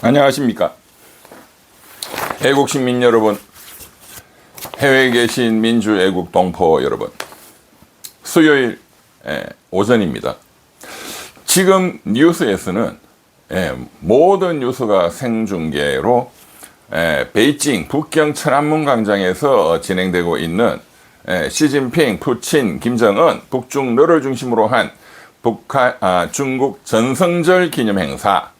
안녕하십니까. 애국시민 여러분, 해외에 계신 민주애국 동포 여러분, 수요일 오전입니다. 지금 뉴스에서는 모든 뉴스가 생중계로 베이징 북경 천안문 광장에서 진행되고 있는 시진핑, 푸친, 김정은, 북중러를 중심으로 한 중국 전성절 기념 행사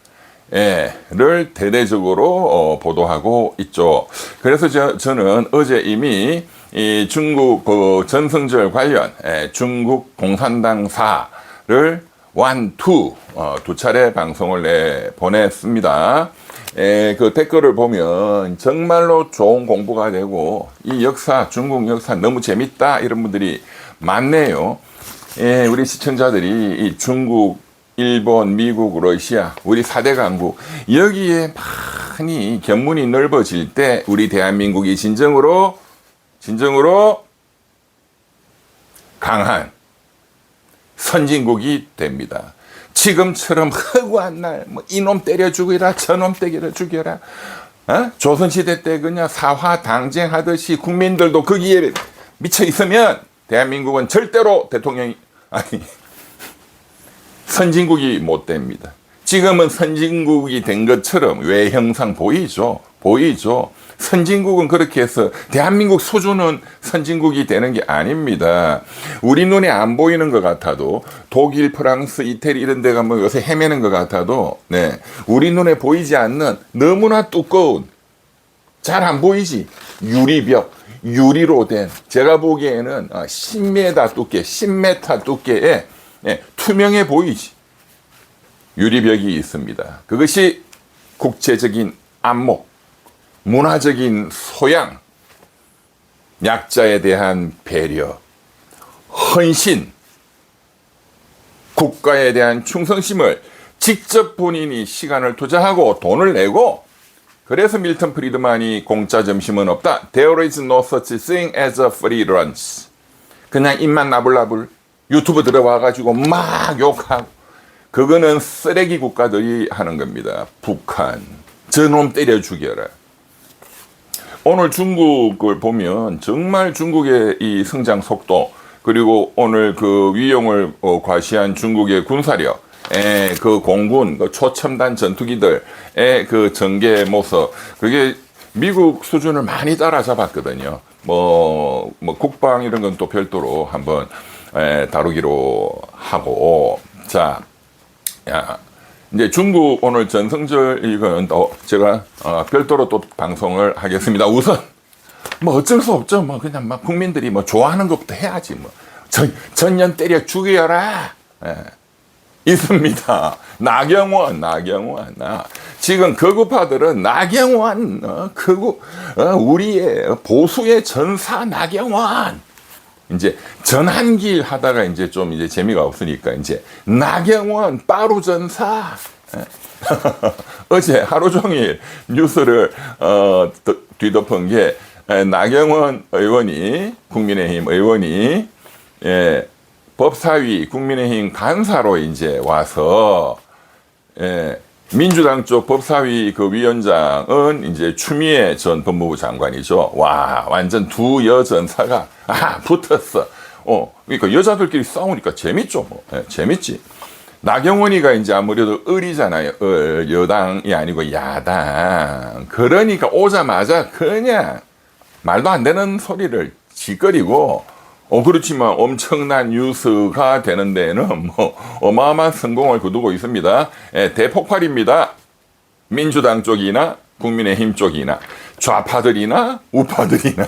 를 대대적으로 보도하고 있죠. 그래서 저는 어제 이미 이 중국 전성절 관련 중국 공산당사를 두 차례 방송을 보냈습니다. 그 댓글을 보면 정말로 좋은 공부가 되고 이 역사, 중국 역사 너무 재밌다 이런 분들이 많네요. 우리 시청자들이 이 중국, 일본, 미국, 러시아, 우리 4대 강국, 여기에 많이 견문이 넓어질 때 우리 대한민국이 진정으로 강한 선진국이 됩니다. 지금처럼 허구한 날, 이놈 때려 죽여라, 저놈 때려 죽여라, 조선시대 때 그냥 사화 당쟁하듯이 국민들도 거기에 미쳐 있으면 대한민국은 절대로 선진국이 못 됩니다. 지금은 선진국이 된 것처럼 외형상 보이죠. 선진국은 그렇게 해서 대한민국 수준은 선진국이 되는 게 아닙니다. 우리 눈에 안 보이는 것 같아도 독일, 프랑스, 이태리 이런 데가 요새 헤매는 것 같아도 우리 눈에 보이지 않는 너무나 두꺼운, 잘 안 보이지, 유리벽, 유리로 된, 제가 보기에는 10m 두께, 10m 두께의 투명해 보이지 유리벽이 있습니다. 그것이 국제적인 안목, 문화적인 소양, 약자에 대한 배려, 헌신, 국가에 대한 충성심을 직접 본인이 시간을 투자하고 돈을 내고, 그래서 밀턴 프리드만이 공짜 점심은 없다. There is no such thing as a free lunch. 그냥 입만 나불나불 유튜브 들어와가지고 막 욕하고, 그거는 쓰레기 국가들이 하는 겁니다. 북한, 저놈 때려 죽여라. 오늘 중국을 보면 정말 중국의 이 성장 속도, 그리고 오늘 그 위용을 과시한 중국의 군사력, 그 공군, 그 초첨단 전투기들의 그 전개 모습, 그게 미국 수준을 많이 따라잡았거든요. 국방 이런 건 또 별도로 한번 다루기로 하고. 자, 이제 중국 오늘 전성절 이건 제가 별도로 또 방송을 하겠습니다. 우선 어쩔 수 없죠. 그냥 국민들이 좋아하는 것부터 해야지. 전년 때려 죽여라. 있습니다. 나경원. 지금 거구파들은 나경원, 우리의 보수의 전사 나경원. 이제 전한길 하다가 이제 좀 재미가 없으니까 이제 나경원 빠루전사. 어제 하루 종일 뉴스를 뒤덮은 게 나경원 의원이, 국민의힘 의원이 법사위 국민의힘 간사로 이제 와서 민주당 쪽 법사위 그 위원장은 이제 추미애 전 법무부 장관이죠. 와, 완전 두 여전사가 붙었어. 그러니까 여자들끼리 싸우니까 재밌죠. 재밌지. 나경원이가 이제 아무래도 을이잖아요. 여당이 아니고 야당. 그러니까 오자마자 그냥 말도 안 되는 소리를 짓거리고, 그렇지만 엄청난 뉴스가 되는 데에는 어마어마한 성공을 거두고 있습니다. 대폭발입니다. 민주당 쪽이나 국민의힘 쪽이나 좌파들이나 우파들이나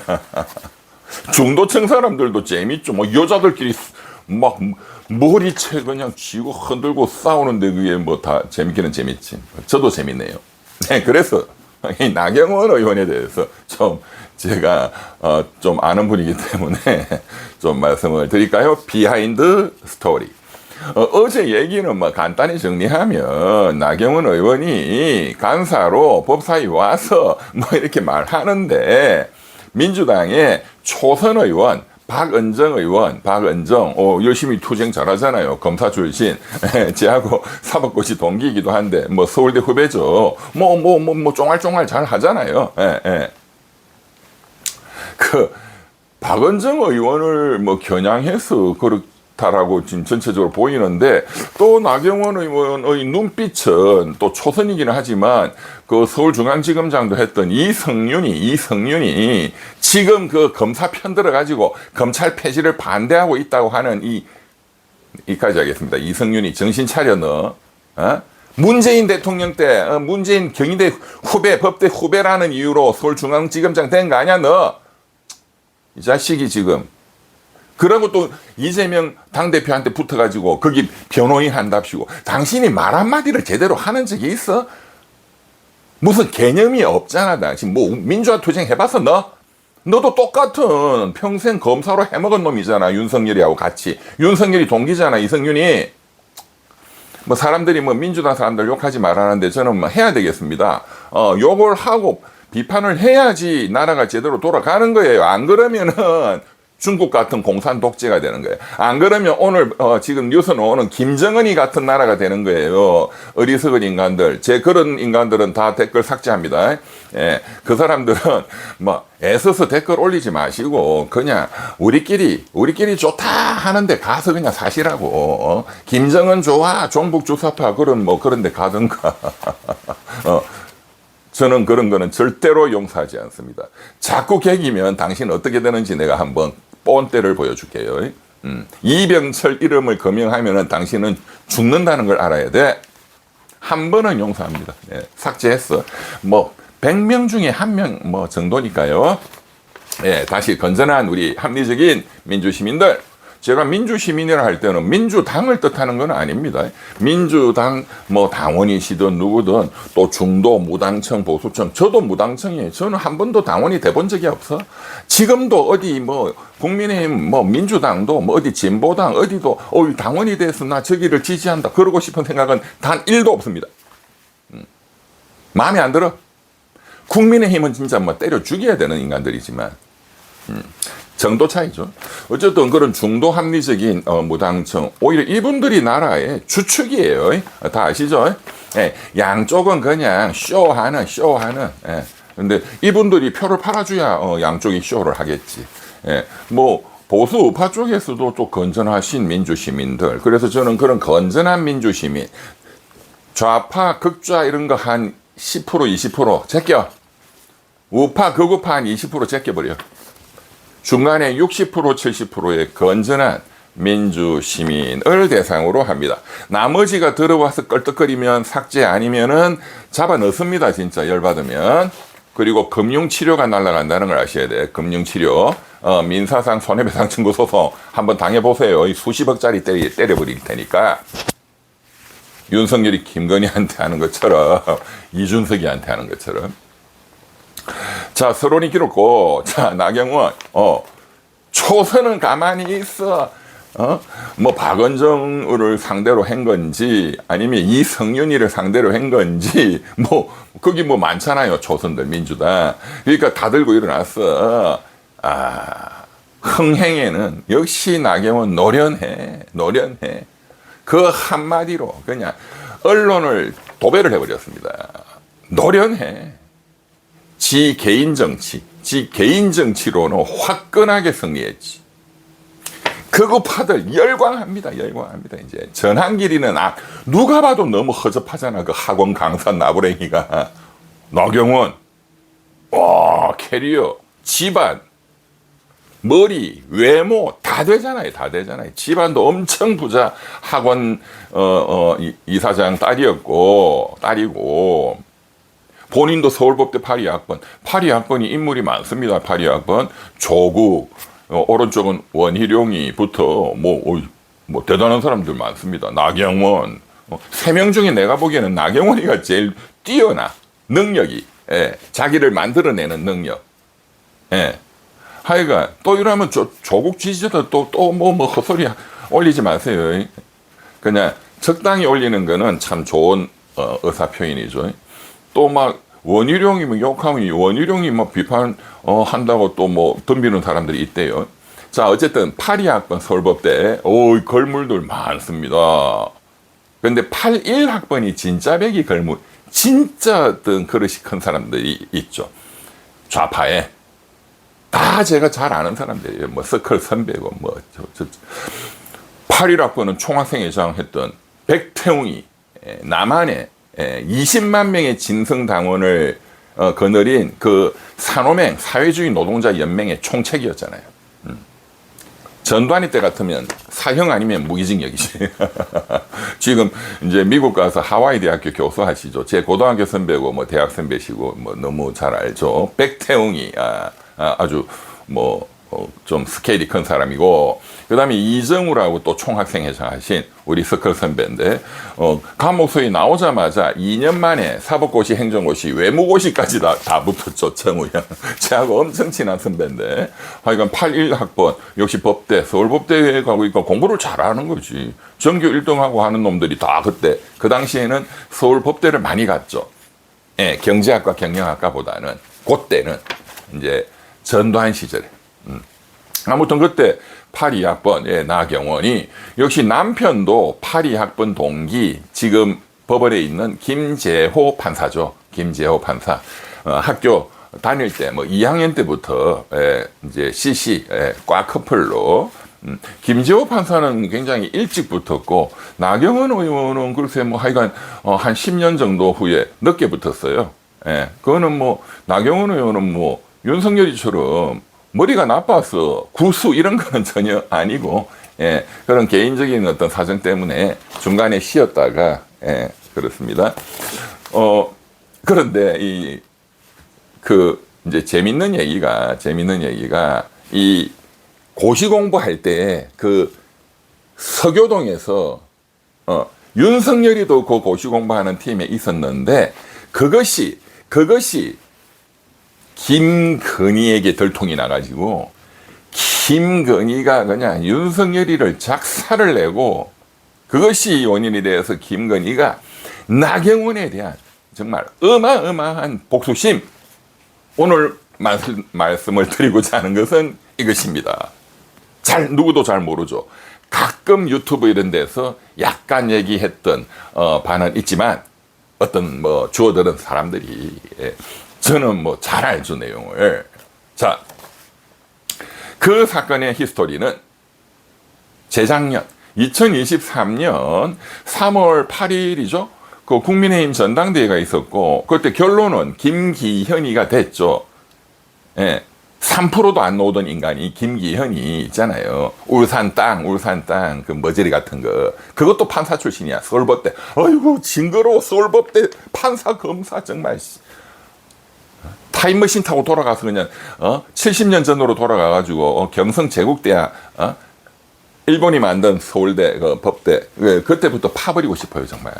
중도층 사람들도 재밌죠. 여자들끼리 머리채 그냥 쥐고 흔들고 싸우는데 그게 다 재밌기는 재밌지. 저도 재밌네요. 그래서 이 나경원 의원에 대해서 좀 제가 좀 아는 분이기 때문에 좀 말씀을 드릴까요? 비하인드 스토리. 어제 얘기는 간단히 정리하면 나경원 의원이 간사로 법사위 와서 이렇게 말하는데 민주당의 초선 의원 박은정 의원, 열심히 투쟁 잘하잖아요. 검사 출신. 제하고 사법고시 동기이기도 한데, 뭐, 서울대 후배죠. 쫑알쫑알 잘 하잖아요. 박은정 의원을 뭐, 겨냥해서 그렇다라고 지금 전체적으로 보이는데, 또 나경원 의원의 눈빛은 또 초선이기는 하지만, 그 서울중앙지검장도 했던 이성윤이 지금 그 검사 편 들어가지고 검찰 폐지를 반대하고 있다고 하는 이까지 하겠습니다. 이성윤이 정신 차려 너. 문재인 대통령 때 문재인 경희대 후배, 법대 후배라는 이유로 서울중앙지검장 된 거 아니야 너. 이 자식이 지금. 그러고 또 이재명 당대표한테 붙어가지고 거기 변호인 한답시고 당신이 말 한마디를 제대로 하는 적이 있어? 무슨 개념이 없잖아. 당신 뭐 민주화 투쟁 해봤어 너? 너도 똑같은 평생 검사로 해먹은 놈이잖아. 윤석열이하고 같이. 윤석열이 동기잖아. 이성윤이. 뭐 사람들이 뭐 민주당 사람들 욕하지 말라는데 저는 뭐 해야 되겠습니다. 욕을 하고 비판을 해야지 나라가 제대로 돌아가는 거예요. 안 그러면은 중국 같은 공산 독재가 되는 거예요. 안 그러면 오늘 지금 뉴스 나오는 김정은이 같은 나라가 되는 거예요. 어리석은 인간들. 그런 인간들은 다 댓글 삭제합니다. 예, 그 사람들은 뭐 애써서 댓글 올리지 마시고 그냥 우리끼리 좋다 하는데 가서 그냥 사시라고. 김정은 좋아, 종북 주사파 그런 데 가든가. 저는 그런 거는 절대로 용서하지 않습니다. 자꾸 개기면 당신 어떻게 되는지 내가 한번 뻔때를 보여줄게요. 이병철 이름을 거명하면은 당신은 죽는다는 걸 알아야 돼. 한 번은 용서합니다. 예, 삭제했어. 뭐 100명 중에 1명 뭐 정도니까요. 예, 다시 건전한 우리 합리적인 민주시민들. 제가 민주시민이라 할 때는 민주당을 뜻하는 건 아닙니다. 민주당 뭐 당원이시든 누구든 또 중도 무당청 보수청 저도 무당청이에요. 저는 한 번도 당원이 돼본 적이 없어. 지금도 어디 뭐 국민의힘 뭐 민주당도 뭐 어디 진보당 어디도 당원이 돼서 나 저기를 지지한다 그러고 싶은 생각은 단 1도 없습니다. 마음에 안 들어. 국민의힘은 진짜 뭐 때려 죽여야 되는 인간들이지만 정도 차이죠. 어쨌든 그런 중도 합리적인 무당청 오히려 이분들이 나라의 주축이에요. 다 아시죠? 예, 양쪽은 그냥 쇼하는. 예. 근데 이분들이 표를 팔아줘야 양쪽이 쇼를 하겠지. 예, 뭐 보수 우파 쪽에서도 또 건전하신 민주시민들. 그래서 저는 그런 건전한 민주시민, 좌파 극좌 이런 거 한 10% 20% 제껴. 우파 극우파 한 20% 제껴버려. 중간에 60% 70%의 건전한 민주시민을 대상으로 합니다. 나머지가 들어와서 껄떡거리면 삭제 아니면은 잡아 넣습니다. 진짜 열받으면. 그리고 금융치료가 날아간다는 걸 아셔야 돼. 금융치료. 민사상 손해배상 청구 소송 한번 당해보세요. 수십억짜리 때려버릴 테니까. 윤석열이 김건희한테 하는 것처럼 이준석이한테 하는 것처럼. 자, 서론이 길었고, 자, 나경원, 초선은 가만히 있어. 뭐, 박은정을 상대로 한 건지, 아니면 이성윤이를 상대로 한 건지, 뭐, 거기 뭐 많잖아요. 초선들, 민주당. 그러니까 다 들고 일어났어. 흥행에는 역시 나경원 노련해. 그 한마디로 그냥 언론을 도배를 해버렸습니다. 노련해. 지 개인 정치로는 화끈하게 승리했지. 극우파들 열광합니다. 이제 전한길이는 누가 봐도 너무 허접하잖아. 그 학원 강사 나부랭이가. 나경원, 캐리어, 집안, 머리, 외모 다 되잖아요. 집안도 엄청 부자 학원 이사장 딸이고 본인도 서울법대 파리학번이 인물이 많습니다. 파리학번 조국, 오른쪽은 원희룡이부터 뭐 대단한 사람들 많습니다. 나경원, 3명 중에 내가 보기에는 나경원이가 제일 뛰어나. 능력이, 자기를 만들어내는 능력. 하여간 또 이러면 조국 지지자들 또 뭐 헛소리 올리지 마세요. 그냥 적당히 올리는 거는 참 좋은 의사 표현이죠. 또 막 원희룡이 뭐 욕하면 원희룡이 뭐 비판 한다고 또 뭐 덤비는 사람들이 있대요. 자, 어쨌든 82학번 서울법대, 걸물들 많습니다. 근데 81학번이 진짜 배기 걸물, 진짜 어떤 그릇이 큰 사람들이 있죠. 좌파에. 다 제가 잘 아는 사람들이에요. 뭐, 서클 선배고, 뭐, 81학번은 총학생회장 했던 백태웅이 남한에 20만 명의 진성당원을 거느린 그 산호맹 사회주의 노동자 연맹의 총책이었잖아요. 전두환이 때 같으면 사형 아니면 무기징역이지. 지금 이제 미국 가서 하와이 대학교 교수 하시죠. 제 고등학교 선배고 뭐 대학 선배시고 뭐 너무 잘 알죠. 백태웅이 아주 뭐 좀 스케일이 큰 사람이고, 그 다음에 이정우라고 또 총학생회장 하신 우리 서클 선배인데, 감옥소에 나오자마자 2년 만에 사법고시, 행정고시, 외무고시까지 다 붙었죠, 정우영. 제하고 엄청 친한 선배인데, 하여간 81학번, 역시 법대, 서울법대에 가고 있고 공부를 잘하는 거지. 전교 1등하고 하는 놈들이 다 그때, 그 당시에는 서울법대를 많이 갔죠. 예, 경제학과, 경영학과보다는, 그때는 이제 전두환 시절에. 아무튼 그때 82학번 나경원이 역시 남편도 82학번 동기 지금 법원에 있는 김재호 판사죠. 김재호 판사. 학교 다닐 때 뭐 2학년 때부터 이제 CC 과 커플로 김재호 판사는 굉장히 일찍 붙었고 나경원 의원은 글쎄 뭐 하여간 한 10년 정도 후에 늦게 붙었어요. 예. 그거는 뭐 나경원 의원은 뭐 윤석열이처럼 머리가 나빠서 구수 이런 거는 전혀 아니고, 예, 그런 개인적인 어떤 사정 때문에 중간에 쉬었다가, 예, 그렇습니다. 그런데 이제 재밌는 얘기가, 이 고시 공부할 때 서교동에서, 윤석열이도 그 고시 공부하는 팀에 있었는데, 그것이 김건희에게 들통이 나가지고 김건희가 그냥 윤석열이를 작사를 내고, 그것이 원인이 되어서 김건희가 나경원에 대한 정말 어마어마한 복수심, 오늘 말씀을 드리고자 하는 것은 이것입니다. 누구도 잘 모르죠. 가끔 유튜브 이런 데서 약간 얘기했던 바는 있지만 어떤 뭐 주워들은 사람들이, 저는 뭐 잘 알죠, 내용을. 자, 그 사건의 히스토리는 재작년 2023년 3월 8일이죠. 그 국민의힘 전당대회가 있었고, 그때 결론은 김기현이가 됐죠. 예. 3%도 안 나오던 인간이 김기현이 있잖아요. 울산 땅, 그 머저리 같은 거. 그것도 판사 출신이야. 서울법대. 아이고, 징그러워. 서울법대 판사, 검사, 정말. 타임머신 타고 돌아가서 그냥 70년 전으로 돌아가가지고 경성 제국대야 일본이 만든 서울대 그 법대 그때부터 파버리고 싶어요 정말.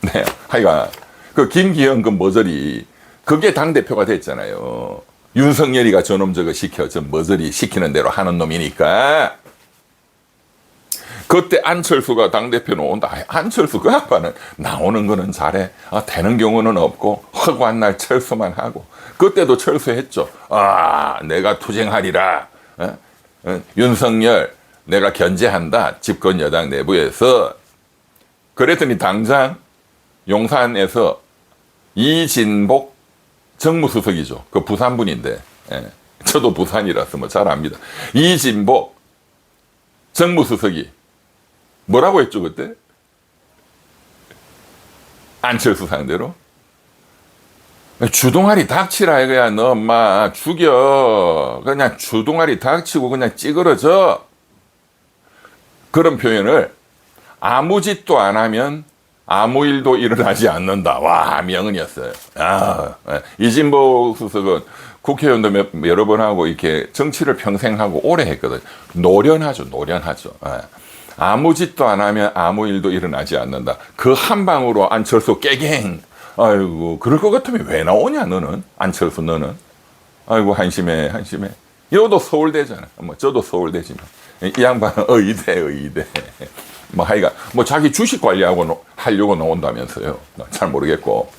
네, 하여간 그 김기현 그 머저리 그게 당 대표가 됐잖아요. 윤석열이가 저놈 저거 저 머저리 시키는 대로 하는 놈이니까. 그때 안철수가 당대표 나온다. 안철수 그 아빠는 나오는 거는 잘해. 되는 경우는 없고 허구한 날 철수만 하고. 그때도 철수했죠. 내가 투쟁하리라. 윤석열 내가 견제한다. 집권 여당 내부에서. 그랬더니 당장 용산에서 이진복 정무수석이죠. 그 부산분인데. 저도 부산이라서 뭐 잘 압니다. 이진복 정무수석이 뭐라고 했죠, 그때? 안철수 상대로? 주둥아리 닥치라, 이거야. 너, 엄마, 죽여. 그냥 주둥아리 닥치고 그냥 찌그러져. 그런 표현을 아무 짓도 안 하면 아무 일도 일어나지 않는다. 와, 명언이었어요. 이진복 수석은 국회의원도 여러 번 하고 이렇게 정치를 평생 하고 오래 했거든. 노련하죠. 아무 짓도 안 하면 아무 일도 일어나지 않는다. 그 한 방으로 안철수 깨갱. 아이고, 그럴 것 같으면 왜 나오냐, 너는? 안철수, 너는? 아이고, 한심해. 이것도 서울대잖아. 뭐, 저도 서울대지만. 이 양반은 의대. 뭐, 하여간, 뭐, 자기 주식 하려고 나온다면서요. 잘 모르겠고.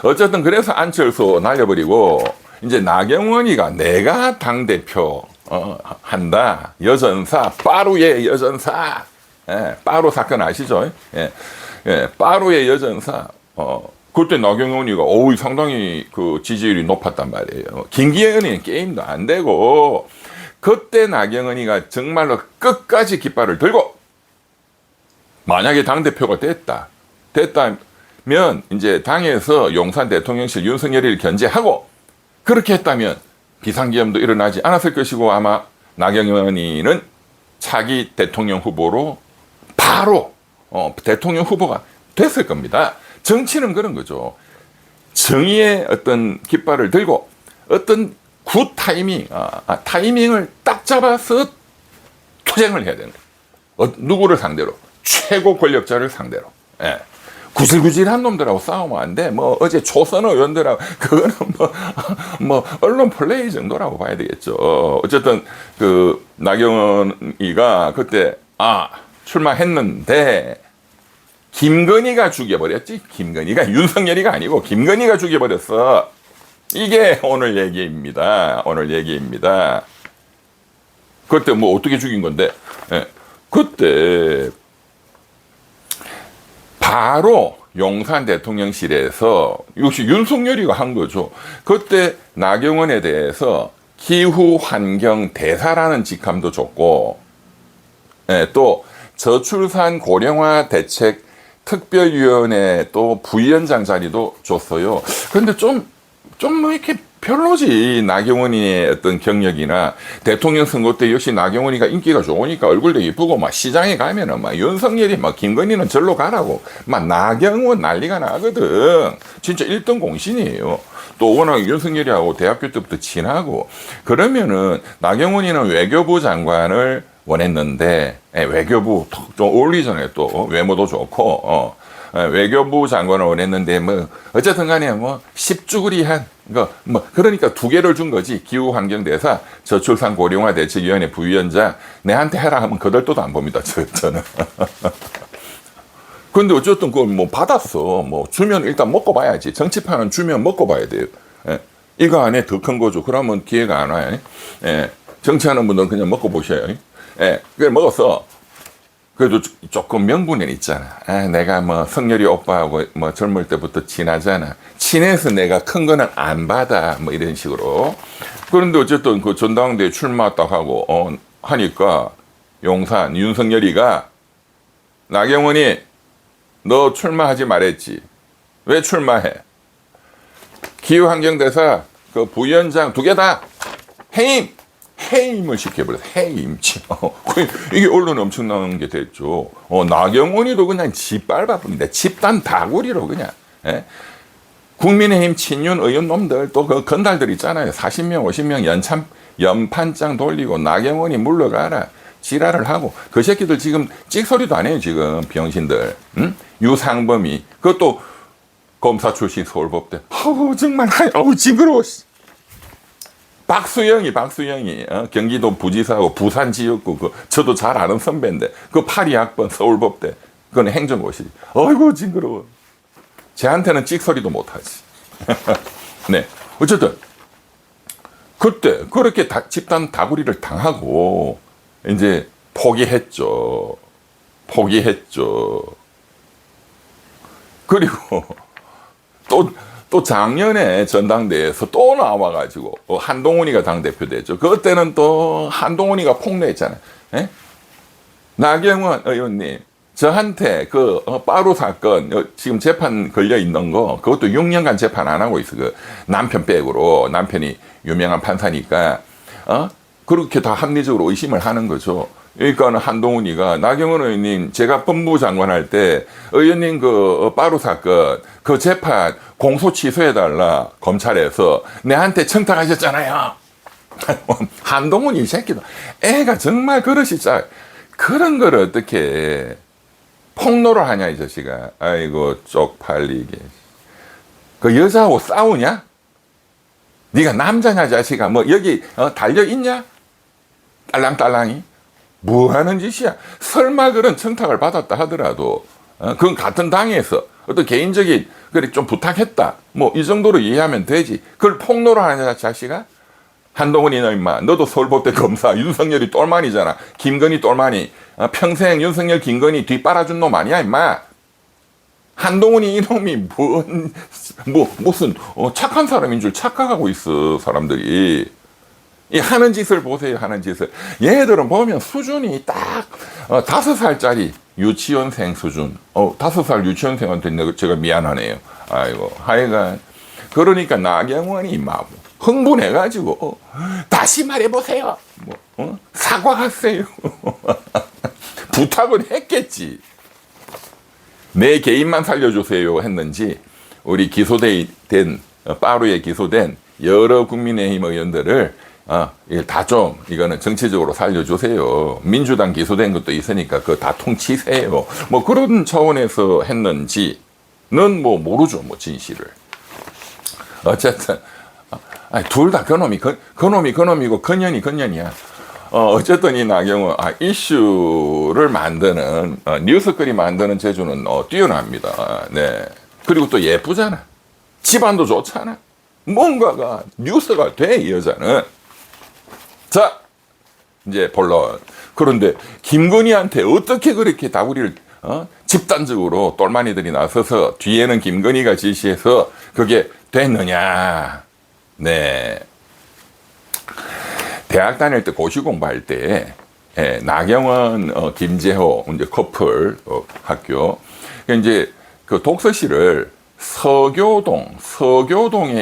어쨌든, 그래서 안철수 날려버리고, 이제 나경원이가 내가 당대표 한다. 여전사, 빠루의 여전사. 예, 빠루 사건 아시죠? 예, 예, 빠루의 여전사. 그때 나경원이가 상당히 그 지지율이 높았단 말이에요. 김기현이는 게임도 안 되고, 그때 나경원이가 정말로 끝까지 깃발을 들고, 만약에 당대표가 됐다면, 이제 당에서 용산 대통령실 윤석열이를 견제하고, 그렇게 했다면 비상계엄도 일어나지 않았을 것이고, 아마 나경원이는 차기 대통령 후보로 바로 대통령 후보가 됐을 겁니다. 정치는 그런 거죠. 정의의 어떤 깃발을 들고 어떤 굿 타이밍을 딱 잡아서 투쟁을 해야 되는 거예요. 누구를 상대로? 최고 권력자를 상대로. 예. 구질구질한 놈들하고 싸우면 안 돼. 뭐 어제 초선 의원들하고 그거는 뭐 언론 플레이 정도라고 봐야 되겠죠. 어쨌든 그 나경원이가 그때 출마했는데 김건희가 죽여버렸지. 김건희가 윤석열이가 아니고 김건희가 죽여버렸어. 이게 오늘 얘기입니다. 그때 뭐 어떻게 죽인 건데? 예. 그때 바로 용산 대통령실에서 역시 윤석열이가 한 거죠. 그때 나경원에 대해서 기후환경 대사라는 직함도 줬고, 예, 또 저출산 고령화 대책 특별위원회 또 부위원장 자리도 줬어요. 그런데 좀 뭐 이렇게 별로지. 나경원이의 어떤 경력이나 대통령 선거 때 역시 나경원이가 인기가 좋으니까 얼굴도 이쁘고 막 시장에 가면은 막 윤석열이 막 김건희는 절로 가라고 막 나경원 난리가 나거든. 진짜 1등 공신이에요. 또 워낙 윤석열이하고 대학교 때부터 친하고 그러면은 나경원이는 외교부 장관을 원했는데 외교부 좀 어울리잖아요. 또 외모도 좋고 외교부 장관을 원했는데 뭐 어쨌든 간에 뭐 10주구리한 그러니까 두 개를 준 거지. 기후환경대사, 저출산 고령화 대책위원회 부위원장 내한테 해라 하면 거들떠도 안 봅니다. 저는. 근데 어쨌든 그걸 뭐 받았어. 뭐 주면 일단 먹고 봐야지. 정치판은 주면 먹고 봐야 돼요. 예. 이거 안에 더 큰 거죠. 그러면 기회가 안 와요. 예. 정치하는 분들은 그냥 먹고 보셔요. 예. 그걸 먹었어. 그래도 조금 명분은 있잖아. 내가 뭐 성렬이 오빠하고 뭐 젊을 때부터 친하잖아. 친해서 내가 큰 거는 안 받아. 뭐 이런 식으로. 그런데 어쨌든 그 전당대회 출마 딱 하고 하니까 용산 윤석열이가 나경원이 너 출마하지 말했지. 왜 출마해? 기후환경대사 그 부위원장 두 개 다 해임을 시켜버렸어. 해임. 이게 언론에 엄청난 게 됐죠. 나경원이도 그냥 짓밟아버린다. 집단 다구리로 그냥. 예? 국민의힘 친윤 의원 놈들 또 그 건달들 있잖아요. 40명, 50명 연판장 돌리고 나경원이 물러가라. 지랄을 하고 그 새끼들 지금 찍소리도 안 해요. 지금 병신들. 응? 유상범이 그것도 검사 출신 서울법대. 정말 징그러워. 박수영이 경기도 부지사하고 부산 지역구 저도 잘 아는 선배인데 그 82학번 서울법대 그건 행정고시. 어이구 징그러워. 쟤한테는 찍소리도 못하지. 네, 어쨌든 그때 그렇게 집단 다구리를 당하고 이제 포기했죠. 그리고 또 작년에 전당대회에서 또 나와가지고 한동훈이가 당대표 됐죠. 그때는 또 한동훈이가 폭로했잖아요. 에? 나경원 의원님 저한테 그 빠루 사건 지금 재판 걸려 있는 거 그것도 6년간 재판 안 하고 있어. 그 남편 백으로 남편이 유명한 판사니까 그렇게 다 합리적으로 의심을 하는 거죠. 그러니까 한동훈이가 나경원 의원님 제가 법무부 장관 할 때 의원님 그 빠루 사건 그 재판 공소 취소해달라 검찰에서 내한테 청탁하셨잖아요. 한동훈이 이 새끼도 애가 정말 그릇이 짜. 그런 걸 어떻게 폭로를 하냐 이 자식아. 아이고 쪽팔리게. 그 여자하고 싸우냐? 네가 남자냐 자식아. 뭐 여기 달려있냐? 딸랑딸랑이. 뭐 하는 짓이야? 설마 그런 청탁을 받았다 하더라도 그건 같은 당에서 어떤 개인적인 그래 좀 부탁했다. 뭐 이 정도로 이해하면 되지. 그걸 폭로를 하냐 자식아? 한동훈이 너 임마 너도 서울법대 검사 윤석열이 똘마니잖아. 김건희 똘마니 평생 윤석열 김건희 뒤 빨아준 놈 아니야 임마. 한동훈이 이놈이 무슨 착한 사람인 줄 착각하고 있어 사람들이. 이 하는 짓을 보세요. 하는 짓을. 얘들은 보면 수준이 딱 5살짜리 유치원생 수준. 5살 유치원생한테 제가 미안하네요. 아이고 하여간 그러니까 나경원이 막 흥분해가지고 다시 말해보세요. 사과하세요. 부탁은 했겠지. 내 개인만 살려주세요 했는지 우리 기소된 빠루에 기소된 여러 국민의힘 의원들을 다 좀 이거는 정치적으로 살려주세요. 민주당 기소된 것도 있으니까 그거 다 통치세요. 뭐 그런 차원에서 했는지는 뭐 모르죠. 뭐 진실을. 어쨌든 둘 다 그놈이고 건년이야. 어쨌든 이 나경원 이슈를 만드는 뉴스거리 만드는 재주는 뛰어납니다. 네. 그리고 또 예쁘잖아. 집안도 좋잖아. 뭔가가 뉴스가 돼 이 여자는. 자 이제 본론. 그런데 김건희한테 어떻게 그렇게 다구리를 집단적으로 똘마니들이 나서서 뒤에는 김건희가 지시해서 그게 됐느냐. 네. 대학 다닐 때 고시 공부할 때 나경원, 김재호 이제 커플 학교 이제 그 독서실을 서교동에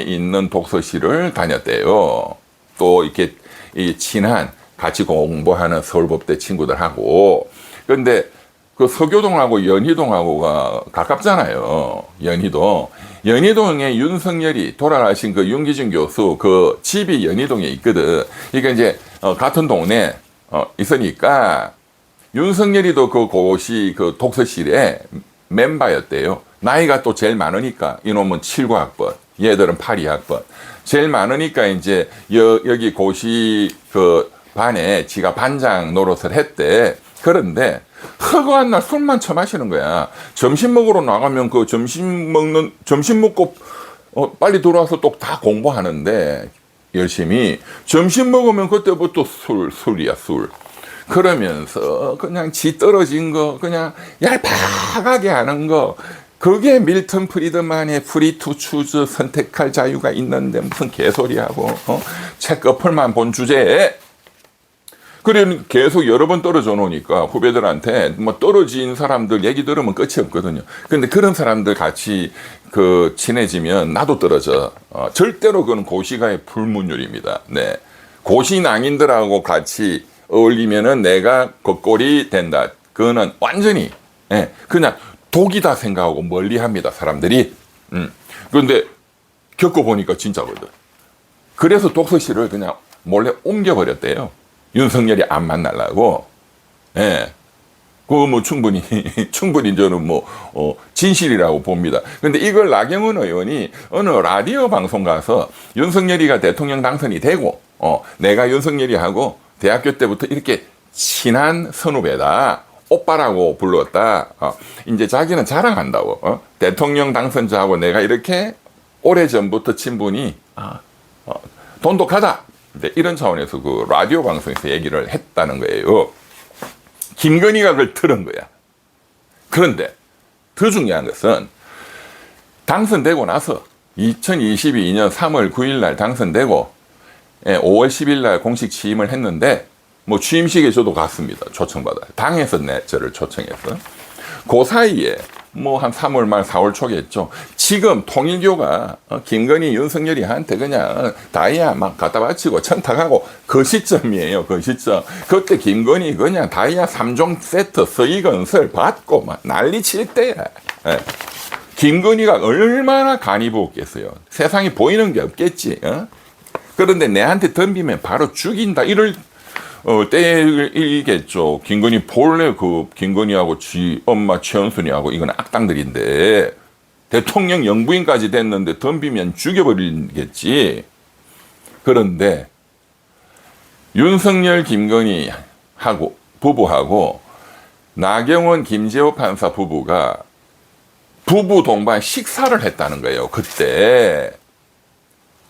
있는 독서실을 다녔대요. 또 이렇게 이 친한 같이 공부하는 서울법대 친구들하고. 그런데 그 서교동하고 연희동하고가 가깝잖아요. 연희동에 윤석열이 돌아가신 그 윤기준 교수 그 집이 연희동에 있거든. 그러니까 이제 같은 동네 있으니까 윤석열이도 그 고시 그 독서실에 멤버였대요. 나이가 또 제일 많으니까 이놈은 79학번, 얘들은 82학번. 제일 많으니까 이제 여기 고시 그 반에 지가 반장 노릇을 했대. 그런데 허구한 날 술만 처마시는 거야. 점심 먹으러 나가면 그 점심 먹고 빨리 들어와서 또 다 공부하는데 열심히 점심 먹으면 그때부터 술이야. 그러면서 그냥 지 떨어진 거 그냥 얄팍하게 하는 거. 그게 밀턴 프리드만의 프리 투 추즈 선택할 자유가 있는데 무슨 개소리하고 책 끝을만 본 주제에. 그래 계속 여러 번 떨어져 놓으니까 후배들한테 뭐 떨어진 사람들 얘기 들으면 끝이 없거든요. 근데 그런 사람들 같이 그 친해지면 나도 떨어져. 절대로 그건 고시가의 불문율입니다. 네. 고시낭인들하고 같이 어울리면은 내가 겉꼴이 된다. 그거는 완전히 그냥 독이다 생각하고 멀리합니다. 사람들이. 그런데 겪어보니까 진짜거든. 그래서 독서실을 그냥 몰래 옮겨버렸대요. 윤석열이 안 만나려고. 예. 그거 뭐 충분히 저는 진실이라고 봅니다. 근데 이걸 나경원 의원이 어느 라디오 방송 가서 윤석열이가 대통령 당선이 되고, 내가 윤석열이하고 대학교 때부터 이렇게 친한 선후배다. 오빠라고 불렀다. 이제 자기는 자랑한다고. 대통령 당선자하고 내가 이렇게 오래전부터 친분이 돈독하다. 이런 차원에서 그 라디오 방송에서 얘기를 했다는 거예요. 김건희가 그걸 들은 거야. 그런데 더 중요한 것은 당선되고 나서 2022년 3월 9일 날 당선되고 5월 10일 날 공식 취임을 했는데 뭐 취임식에 저도 갔습니다. 초청받아요. 당에서 저를 초청했어요. 그 사이에 뭐 한 3월 말 4월 초겠죠. 지금 통일교가 김건희 윤석열이 한테 그냥 다이아 막 갖다 바치고 청탁하고 그 시점이에요. 그 시점. 그때 김건희 그냥 다이아 3종 세트 서희건설 받고 막 난리 칠 때야. 김건희가 얼마나 간이 부었겠어요. 세상이 보이는 게 없겠지. 그런데 내한테 덤비면 바로 죽인다. 이럴 때이겠죠. 김건희 본래 그 김건희하고 지 엄마 최은순이하고 이건 악당들인데 대통령 영부인까지 됐는데 덤비면 죽여버리겠지. 그런데 윤석열 김건희 하고 부부하고 나경원 김재호 판사 부부가 부부 동반 식사를 했다는 거예요, 그때.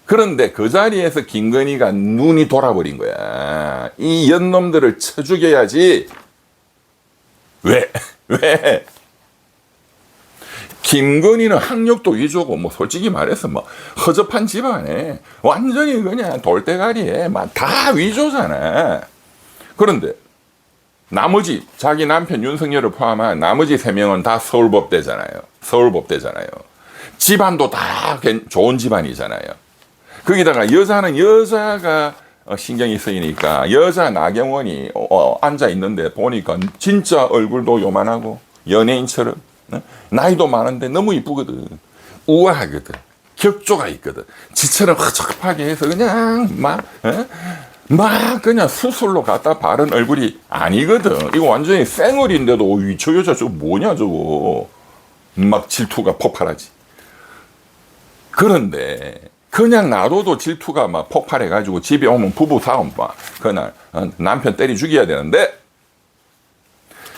그런데 그 자리에서 김건희가 눈이 돌아버린 거야. 이 연놈들을 쳐 죽여야지. 왜? 왜? 김건희는 학력도 위조고, 뭐, 솔직히 말해서, 뭐, 허접한 집안에, 완전히 그냥 돌대가리에, 막, 다 위조잖아. 그런데, 나머지, 자기 남편 윤석열을 포함한 나머지 3명은 다 서울법대잖아요. 서울법대잖아요. 집안도 다 좋은 집안이잖아요. 거기다가 여자는 여자가 신경이 쓰이니까, 여자 나경원이 앉아 있는데 보니까 진짜 얼굴도 요만하고, 연예인처럼, 나이도 많은데 너무 이쁘거든. 우아하거든. 격조가 있거든. 지처럼 허접하게 해서 그냥 막 그냥 수술로 갖다 바른 얼굴이 아니거든. 이거 완전히 쌩얼인데도 저 여자 저거 뭐냐 저거. 막 질투가 폭발하지. 그런데 그냥 놔둬도 질투가 막 폭발해가지고 집에 오면 부부 싸움 막 그날 남편 때리 죽여야 되는데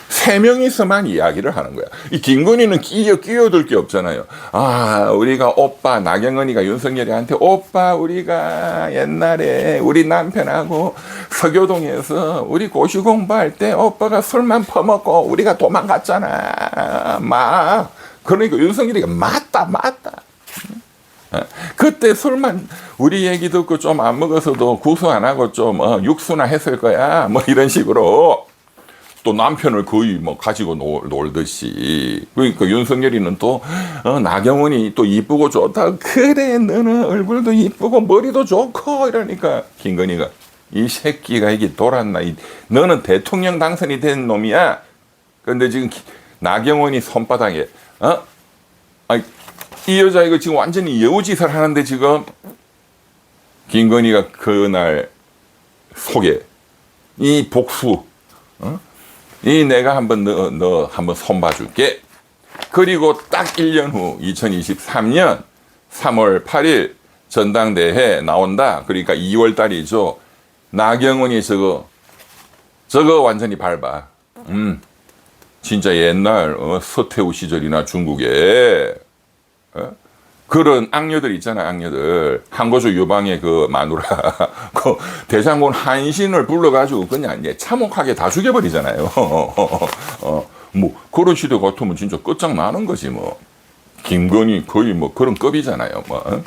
3명이서만 이야기를 하는 거야. 이 김건희는 끼어들 게 없잖아요. 아, 우리가 오빠, 나경원이가 윤석열이한테 오빠, 우리가 옛날에 우리 남편하고 서교동에서 우리 고시 공부할 때 오빠가 술만 퍼먹고 우리가 도망갔잖아. 막. 그러니까 윤석열이가 맞다. 그때 술만 우리 얘기 듣고 좀 안 먹어서도 구수 안 하고 좀 육수나 했을 거야. 뭐 이런 식으로. 또 남편을 거의 뭐 가지고 놀듯이. 그러니까 윤석열이는 또 나경원이 또 이쁘고 좋다. 그래 너는 얼굴도 이쁘고 머리도 좋고 이러니까 김건희가 이 새끼가 이게 돌았나. 너는 대통령 당선이 된 놈이야. 그런데 지금 나경원이 손바닥에 이 여자 이거 지금 완전히 여우짓을 하는데 지금 김건희가 그날 속에 이 복수 이 내가 한번 너 한번 손봐줄게. 그리고 딱 1년 후 2023년 3월 8일 전당대회 나온다. 그러니까 2월 달이죠. 나경원이 저거 완전히 밟아. 진짜 옛날 서태후 시절이나 중국에 그런 악녀들 있잖아, 악녀들. 항거주 유방의 그 마누라, 그 대장군 한신을 불러가지고 그냥 이제 참혹하게 다 죽여버리잖아요. 뭐, 그런 시대 같으면 진짜 끝장나는 거지, 뭐. 김건희 거의 뭐 그런 급이잖아요, 뭐.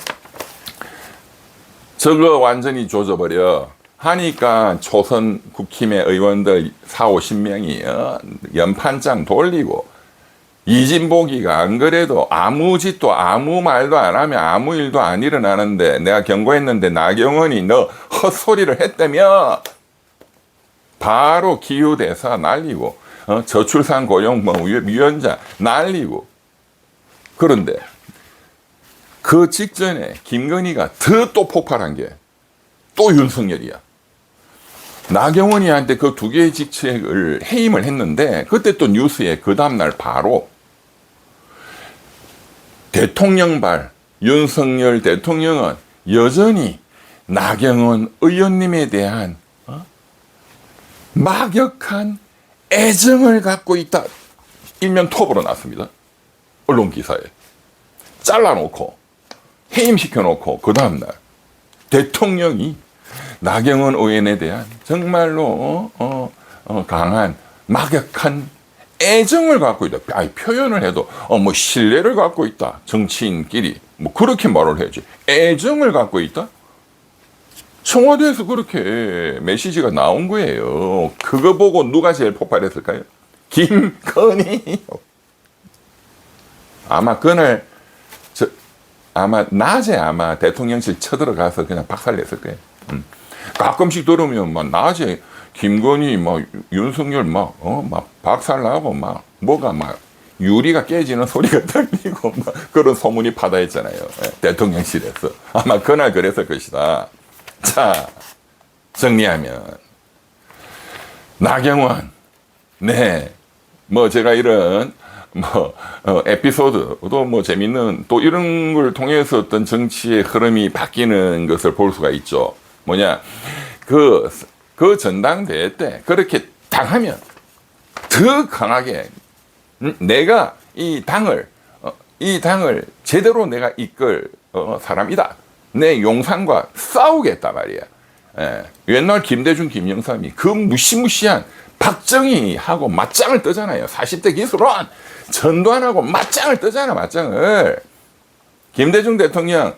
저거 완전히 조져버려. 하니까 초선 국힘의 의원들 40-50명이 연판장 돌리고, 이진복이가 안 그래도 아무 짓도 아무 말도 안 하면 아무 일도 안 일어나는데 내가 경고했는데 나경원이 너 헛소리를 했다며 바로 기후대사 날리고 저출산 고용 위원장 날리고. 그런데 그 직전에 김건희가 더 또 폭발한 게 또 윤석열이야. 나경원이한테 그 2개의 직책을 해임을 했는데 그때 또 뉴스에 그 다음날 바로 대통령발 윤석열 대통령은 여전히 나경원 의원님에 대한 막역한 애정을 갖고 있다. 일명 톱으로 났습니다. 언론 기사에. 잘라놓고 해임시켜놓고 그 다음날 대통령이 나경원 의원에 대한 정말로 강한 막역한 애정을 갖고 있다. 아니, 표현을 해도 뭐 신뢰를 갖고 있다. 정치인끼리 뭐 그렇게 말을 해야지. 애정을 갖고 있다. 청와대에서 그렇게 메시지가 나온 거예요. 그거 보고 누가 제일 폭발했을까요? 김건희. 아마 그날 아마 낮에 아마 대통령실 쳐들어가서 그냥 박살냈을 거예요. 가끔씩 들으면 막 낮에 김건희 막 윤석열 막 박살나고 막 뭐가 막 유리가 깨지는 소리가 들리고 막 그런 소문이 파다했잖아요. 대통령실에서. 아마 그날 그랬을 것이다. 자, 정리하면 나경원, 네, 뭐 제가 이런 에피소드도 뭐 재밌는 또 이런 걸 통해서 어떤 정치의 흐름이 바뀌는 것을 볼 수가 있죠. 뭐냐, 그 전당대회 때 그렇게 당하면 더 강하게 내가 이 당을 이 당을 제대로 내가 이끌 사람이다. 내 용산과 싸우겠다 말이야. 예. 옛날 김대중, 김영삼이 그 무시무시한 박정희하고 맞짱을 뜨잖아요. 40대 기술원 전두환하고 맞짱을 뜨잖아, 맞짱을. 김대중 대통령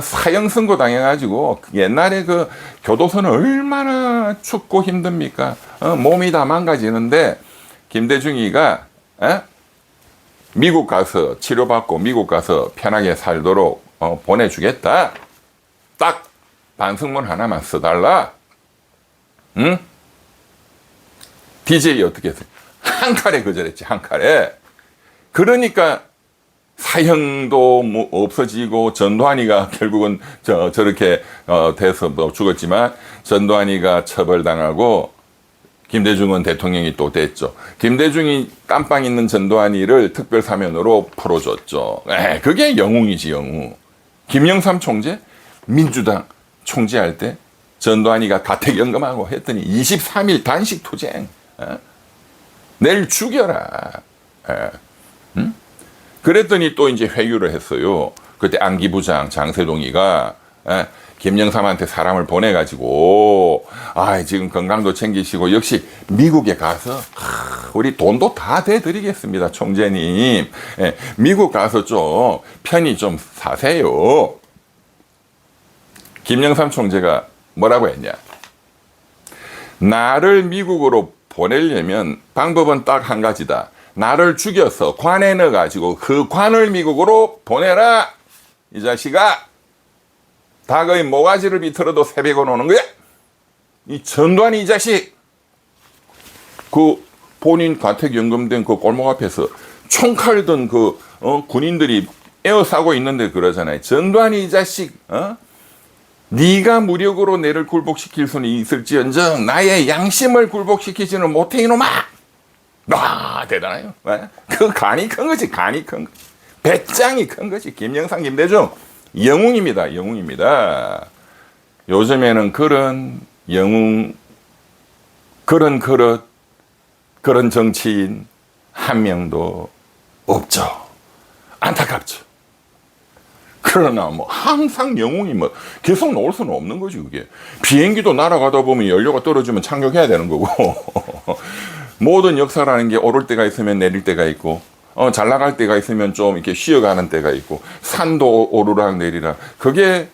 사형 선고 당해가지고 옛날에 그 교도소는 얼마나 춥고 힘듭니까? 몸이 다 망가지는데 김대중이가 미국 가서 치료받고 미국 가서 편하게 살도록 보내주겠다. 딱 반성문 하나만 써달라. 응? DJ 어떻게 했어요? 한 칼에 거절했지, 한 칼에. 그러니까 사형도 뭐 없어지고 전두환이가 결국은 저렇게 돼서 뭐 죽었지만 전두환이가 처벌당하고 김대중은 대통령이 또 됐죠. 김대중이 깜빵 있는 전두환이를 특별사면으로 풀어줬죠. 그게 영웅이지, 영웅. 김영삼 총재 민주당 총재할 때 전두환이가 가택연금하고 했더니 23일 단식 투쟁. 내일 죽여라. 응? 그랬더니 또 이제 회유를 했어요. 그때 안기부장 장세동이가 김영삼한테 사람을 보내가지고 지금 건강도 챙기시고 역시 미국에 가서 우리 돈도 다 대드리겠습니다, 총재님. 미국 가서 좀 편히 좀 사세요. 김영삼 총재가 뭐라고 했냐? 나를 미국으로 보내려면 방법은 딱 한 가지다. 나를 죽여서 관에 넣어가지고 그 관을 미국으로 보내라. 이 자식아. 닭의 모가지를 비틀어도 새벽은 오는 거야. 이 전두환이 이 자식. 그 본인 가택연금된 그 골목 앞에서 총칼 든 그 군인들이 에어싸고 있는데 그러잖아요. 전두환이 이 자식. 네가 무력으로 내를 굴복시킬 수는 있을지언정 나의 양심을 굴복시키지는 못해 이놈아. 대단해요. 그 간이 큰 거지, 간이 큰 거. 배짱이 큰 거지. 김영삼, 김대중 영웅입니다, 영웅입니다. 요즘에는 그런 영웅, 그런 그릇, 그런 정치인 한 명도 없죠. 안타깝죠. 그러나 뭐 항상 영웅이 뭐 계속 나올 수는 없는 거지. 그게 비행기도 날아가다 보면 연료가 떨어지면 착륙해야 되는 거고 모든 역사라는 게 오를 때가 있으면 내릴 때가 있고 잘 나갈 때가 있으면 좀 이렇게 쉬어가는 때가 있고 산도 오르락 내리락 그게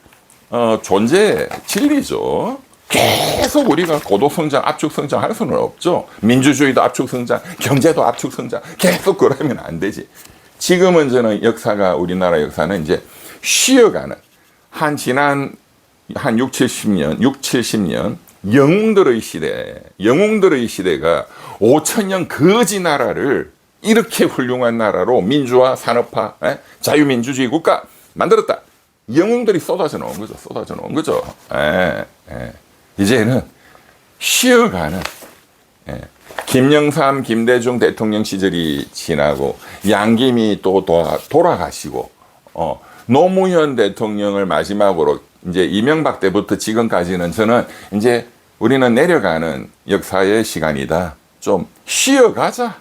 존재의 진리죠. 계속 우리가 고도 성장, 압축 성장 할 수는 없죠. 민주주의도 압축 성장, 경제도 압축 성장 계속 그러면 안 되지. 지금은 저는 역사가 우리나라 역사는 이제 쉬어가는 지난 6, 70년 영웅들의 시대가 5,000년 거지 나라를 이렇게 훌륭한 나라로 민주화, 산업화, 자유민주주의 국가 만들었다. 영웅들이 쏟아져 나온 거죠. 이제는 쉬어가는 김영삼, 김대중 대통령 시절이 지나고 양김이 또 돌아가시고 노무현 대통령을 마지막으로 이제 이명박 때부터 지금까지는 저는 이제 우리는 내려가는 역사의 시간이다. 좀 쉬어가자.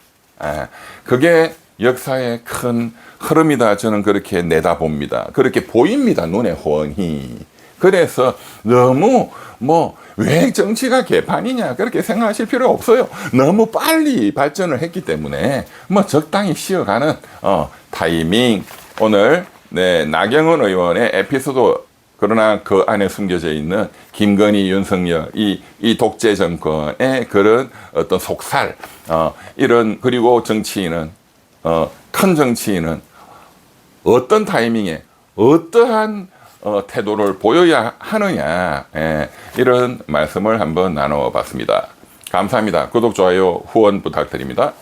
그게 역사의 큰 흐름이다. 저는 그렇게 내다봅니다. 그렇게 보입니다. 눈에 훤히. 그래서 너무 왜 정치가 개판이냐 그렇게 생각하실 필요 없어요. 너무 빨리 발전을 했기 때문에 적당히 쉬어가는 타이밍. 오늘 나경원 의원의 에피소드 그러나 그 안에 숨겨져 있는 김건희, 윤석열 이 독재 정권의 그런 어떤 속살 이런 그리고 정치인은 큰 정치인은 어떤 타이밍에 어떠한 태도를 보여야 하느냐 이런 말씀을 한번 나눠봤습니다. 감사합니다. 구독, 좋아요, 후원 부탁드립니다.